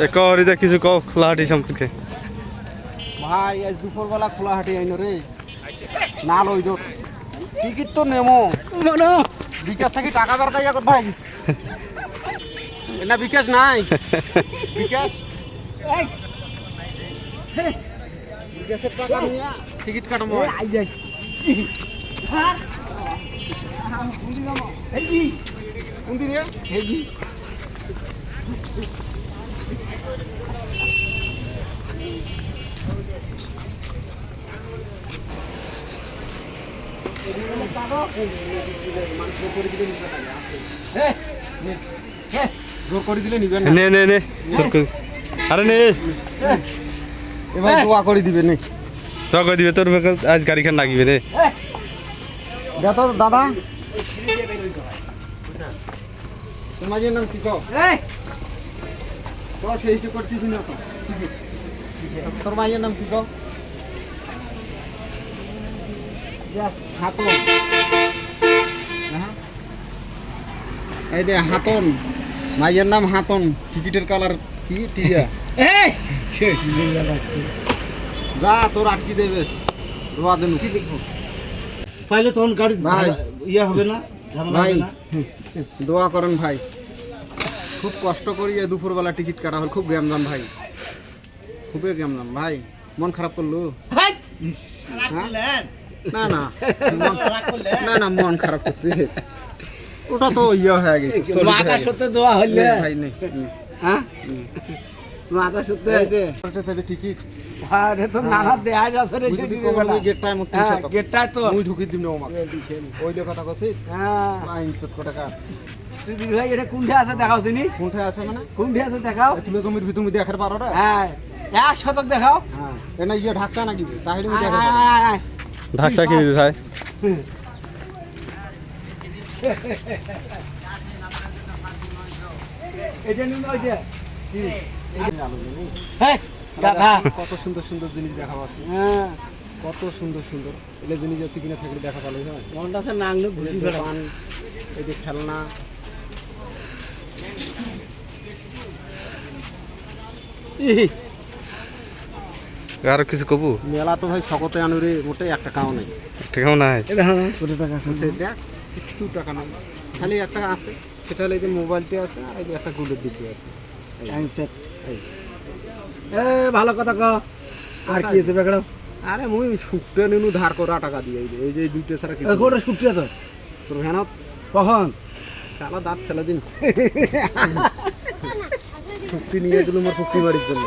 একরিদা কিছু কও খোলাহাটি সম্পর্কে। ভাই আজ দুপুরবেলা খোলাহাটি আইন রে না লইল টিকিট তো নেমো বিকাশ থেকে টাকা দরকার এখন ভাই না বিকাশ নাই বিকাশ বিকাশের টাকা নিয়ে টিকিট কাটবো কোনদি রে হেজি জোর করে দিলে নিবেন নে নে নে আরে নে এবার দোয়া করে দিবে নে তোকে দিবে তোর আজ গাড়ি খান লাগিবে রে দেখো দাদা তোমার নাম কি কও তো সেই সে করছিস না তোর মায়ের নাম কি কও হাতন এই দে হাতন মায়ের নাম হাতন টিকিটের কালার কি টিয়া যা তোর আটকি দেবে রোয়া দেন কি লিখবো পাইলে তখন গাড়ি ইয়া হবে না ভাই দোয়া করেন ভাই খুব কষ্ট করি দুপুরবেলা টিকিট কাটা হল খুব গ্যামজাম ভাই খুবই গ্যামজাম ভাই মন খারাপ করলো না না না না মন খারাপ করছে ওটা তো ইয়ে হয়ে গেছে মাথা সত্যি দোয়া হইলে ভাই নেই হ্যাঁ মাথা সত্যি টিকিট আরে তো নানা দেয়া আছে রে গেটটায় মত গেটটায় তো মুই ঢুকি দিম না আমাকে ওই যে কথা কইছিস হ্যাঁ আইন সত টাকা তুই ভাই এটা কোনটা আছে দেখাও চিনি কোনটা আছে মানে কোনটা আছে দেখাও তুমি জমির ভিতর মধ্যে দেখার পারোটা হ্যাঁ 1 শতক দেখাও হ্যাঁ এনা ইয়ে ঢাকটা নাকি তাহলে আমি দেখার ঢাকসা কিনে দিতে চাই এটা নিন ওই যে হ্যাঁ দাদা কত সুন্দর সুন্দর জিনিস দেখা পাচ্ছি হ্যাঁ কত সুন্দর সুন্দর এলে জিনিস যদি কিনে থাকলে দেখা পালো হয় মনটা আছে নাংলে ঘুষি ফেলা পান এই যে খেলনা আর কিছু কবু মেলা তো ভাই সকতে আনুরে মোটে 1 টাকাও নাই ঠিকও নাই এটা কত টাকা সে দেখ কিছু টাকা নাই খালি একটা আছে সেটা হলো এই যে মোবাইলটি আছে আর এই যে একটা গুলের দিব্যি আছে হ্যান্ডসেট এই এ ভালো কথা কও আর কি আছে বেগড়া আরে মুই শুকতে নিনু ধার করা টাকা দিয়ে এই যে দুইটা ছাড়া কিছু কোটা ছুটছে তো তোর ভ্যানত কখন শালা দাঁত ফেলে দিন ফুক্তি নিয়ে দিল মোর ফুক্তি বাড়ির জন্য